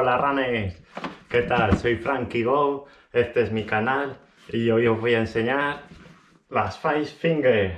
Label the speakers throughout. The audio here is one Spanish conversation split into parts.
Speaker 1: Hola Ranes, ¿qué tal? Soy Frankie Go, este es mi canal y hoy os voy a enseñar las Five Fingers.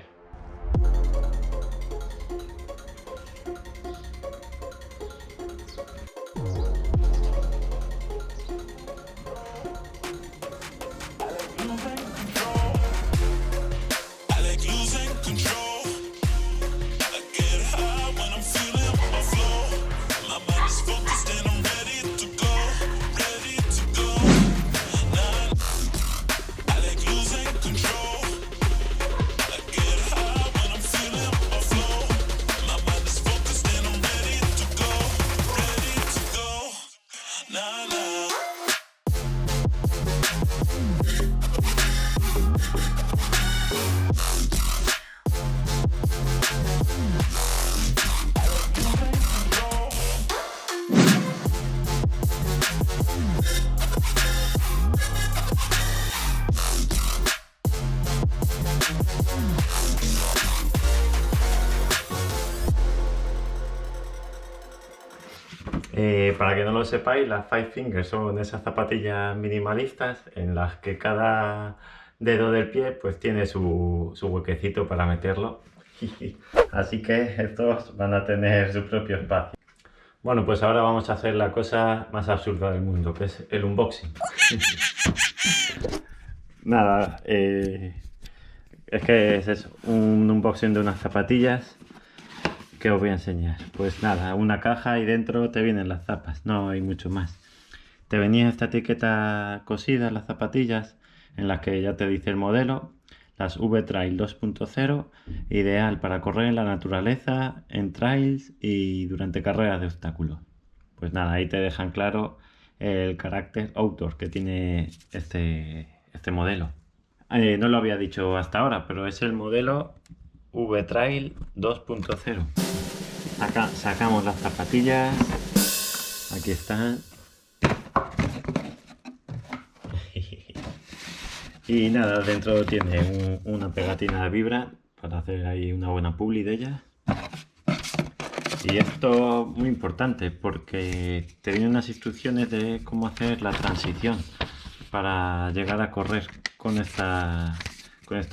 Speaker 1: Para que no lo sepáis, las Five Fingers son esas zapatillas minimalistas en las que cada dedo del pie pues tiene su huequecito para meterlo. Así que estos van a tener su propio espacio. Bueno, pues ahora vamos a hacer la cosa más absurda del mundo, que es el unboxing. Nada, es que es eso, un unboxing de unas zapatillas que os voy a enseñar. Pues nada, una caja y dentro te vienen las zapas, no hay mucho más. Te venía esta etiqueta cosida en las zapatillas en las que ya te dice el modelo, las V-Trail 2.0, ideal para correr en la naturaleza, en trails y durante carreras de obstáculos. Pues nada, ahí te dejan claro el carácter outdoor que tiene este modelo. No lo había dicho hasta ahora, pero es el modelo V-Trail 2.0. Acá sacamos las zapatillas, aquí están. Y nada, dentro tiene una pegatina de Vibram para hacer ahí una buena publi de ellas. Y esto muy importante porque te vienen unas instrucciones de cómo hacer la transición para llegar a correr con esta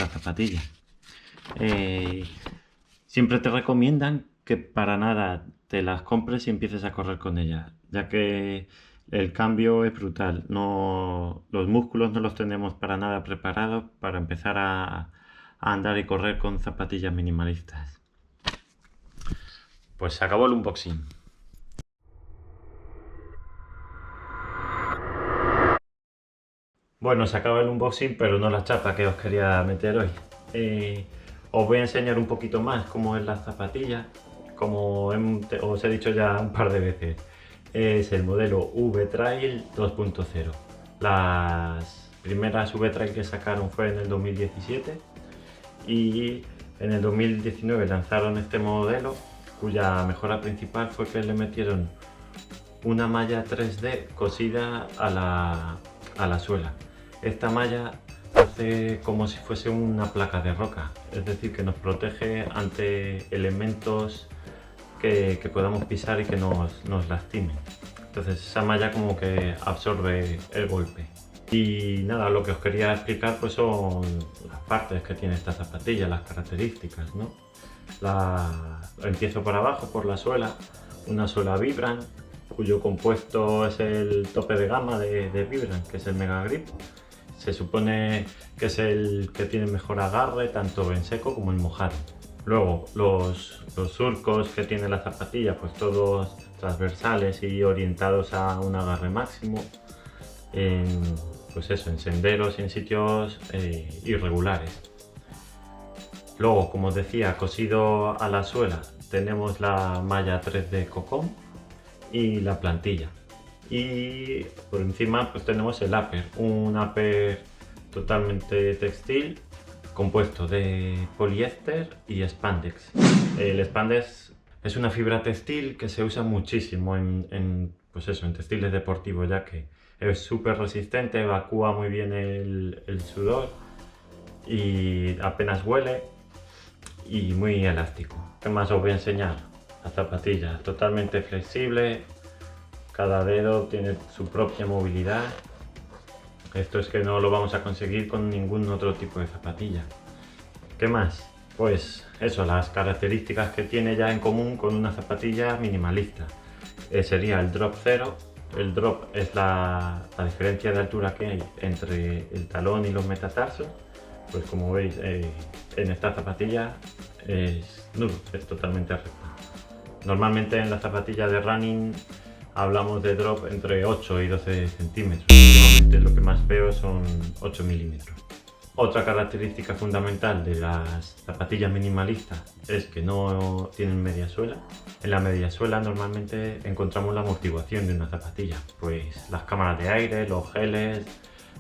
Speaker 1: zapatilla. Siempre te recomiendan que para nada te las compres y empieces a correr con ellas, ya que el cambio es brutal. Los músculos no los tenemos para nada preparados para empezar a andar y correr con zapatillas minimalistas. Pues se acabó el unboxing. Bueno, se acaba el unboxing, pero no la chapa que os quería meter hoy. Os voy a enseñar un poquito más cómo es la zapatilla. Como os he dicho ya un par de veces, es el modelo V-Trail 2.0. Las primeras V-Trail que sacaron fue en el 2017 y en el 2019 lanzaron este modelo, cuya mejora principal fue que le metieron una malla 3D cosida a la suela. Esta malla hace como si fuese una placa de roca, es decir, que nos protege ante elementos que podamos pisar y que nos lastimen. Entonces esa malla como que absorbe el golpe. Y nada, lo que os quería explicar pues son las partes que tiene esta zapatilla, las características, ¿no? Empiezo por abajo, por la suela, una suela Vibram, cuyo compuesto es el tope de gama de Vibram, que es el Mega Grip. Se supone que es el que tiene mejor agarre, tanto en seco como en mojado. Luego los surcos que tiene la zapatilla, pues todos transversales y orientados a un agarre máximo, pues eso, en senderos y en sitios irregulares. Luego, como os decía, cosido a la suela tenemos la malla 3D Cocón y la plantilla. Y por encima pues tenemos el upper, un upper totalmente textil compuesto de poliéster y spandex. El spandex es una fibra textil que se usa muchísimo pues eso, en textiles deportivos, ya que es súper resistente, evacúa muy bien el sudor y apenas huele y muy elástico. ¿Qué más os voy a enseñar? La zapatilla totalmente flexible, Cada dedo tiene su propia movilidad. Esto es que no lo vamos a conseguir con ningún otro tipo de zapatilla. ¿Qué más? Pues eso, las características que tiene ya en común con una zapatilla minimalista. Sería el drop cero. El drop es la diferencia de altura que hay entre el talón y los metatarsos. Pues como veis, en esta zapatilla es nulo, es totalmente recto. Normalmente en las zapatillas de running hablamos de drop entre 8 y 12 centímetros. Últimamente lo que más veo son 8 milímetros. Otra característica fundamental de las zapatillas minimalistas es que no tienen media suela. En la media suela normalmente encontramos la amortiguación de una zapatilla, pues las cámaras de aire, los geles,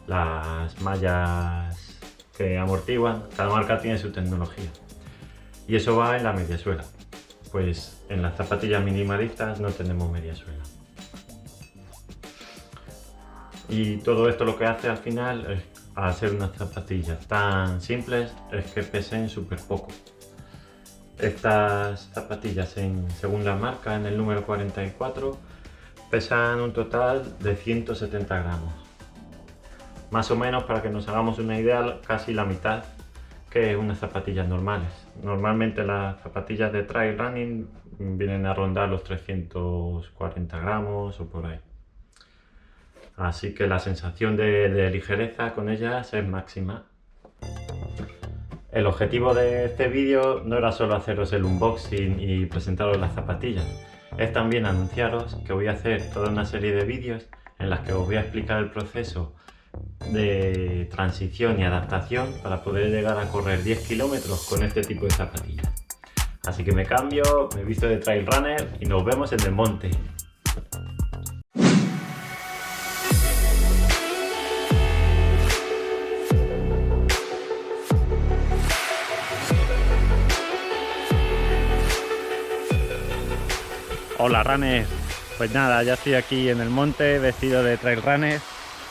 Speaker 1: las mallas que amortiguan, cada marca tiene su tecnología. Y eso va en la media suela, pues en las zapatillas minimalistas no tenemos media suela. Y todo esto lo que hace al final es, al ser unas zapatillas tan simples, es que pesen súper poco. Estas zapatillas, según la marca, en el número 44, pesan un total de 170 gramos. Más o menos, para que nos hagamos una idea, casi la mitad que unas zapatillas normales. Normalmente las zapatillas de trail running vienen a rondar los 340 gramos o por ahí. Así que la sensación de ligereza con ellas es máxima. El objetivo de este vídeo no era solo haceros el unboxing y presentaros las zapatillas, es también anunciaros que voy a hacer toda una serie de vídeos en las que os voy a explicar el proceso de transición y adaptación para poder llegar a correr 10 kilómetros con este tipo de zapatillas. Así que me cambio, me visto de trail runner y nos vemos en el monte. Hola runners, pues nada, ya estoy aquí en el monte vestido de trail runner.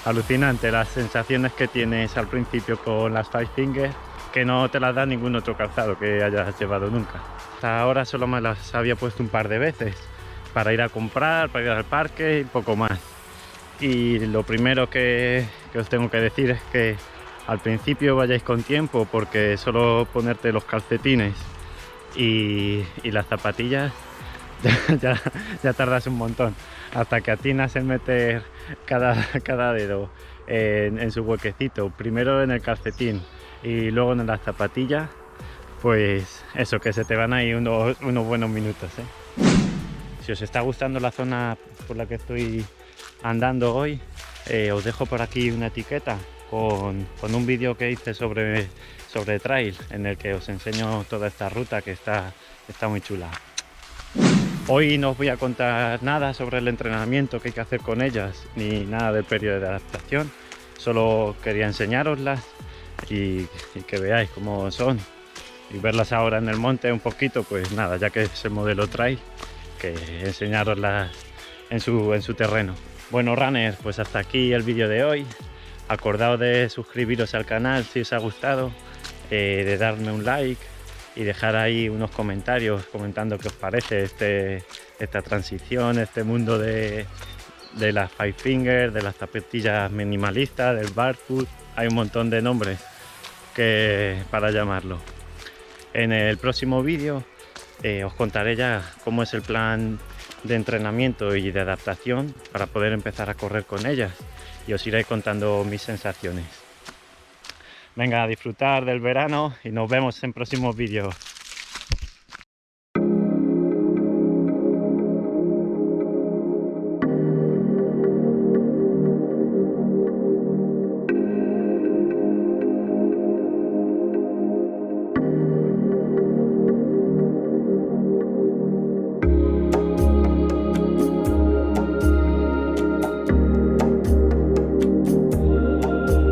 Speaker 1: Alucinante las sensaciones que tienes al principio con las Five Fingers, que no te las da ningún otro calzado que hayas llevado nunca. Hasta ahora solo me las había puesto un par de veces para ir a comprar, para ir al parque y poco más. Y lo primero que os tengo que decir es que al principio vayáis con tiempo, porque solo ponerte los calcetines y las zapatillas ya tardas un montón hasta que atinas en meter cada dedo en su huequecito, primero en el calcetín y luego en las zapatillas. Pues eso, que se te van ahí unos buenos minutos, ¿eh? Si os está gustando la zona por la que estoy andando hoy, os dejo por aquí una etiqueta con un vídeo que hice sobre trail, en el que os enseño toda esta ruta que está muy chula. Hoy no os voy a contar nada sobre el entrenamiento que hay que hacer con ellas, ni nada del periodo de adaptación. Solo quería enseñároslas y que veáis cómo son. Y verlas ahora en el monte un poquito, pues nada, ya que es el modelo trail, que enseñároslas en su terreno. Bueno runners, pues hasta aquí el vídeo de hoy. Acordaos de suscribiros al canal si os ha gustado, de darme un like y dejar ahí unos comentarios comentando qué os parece esta transición, este mundo de las Five Fingers, de las zapatillas minimalistas, del barefoot. Hay un montón de nombres para llamarlo. En el próximo vídeo os contaré ya cómo es el plan de entrenamiento y de adaptación para poder empezar a correr con ellas, y os iré contando mis sensaciones. Venga, a disfrutar del verano y nos vemos en próximos vídeos.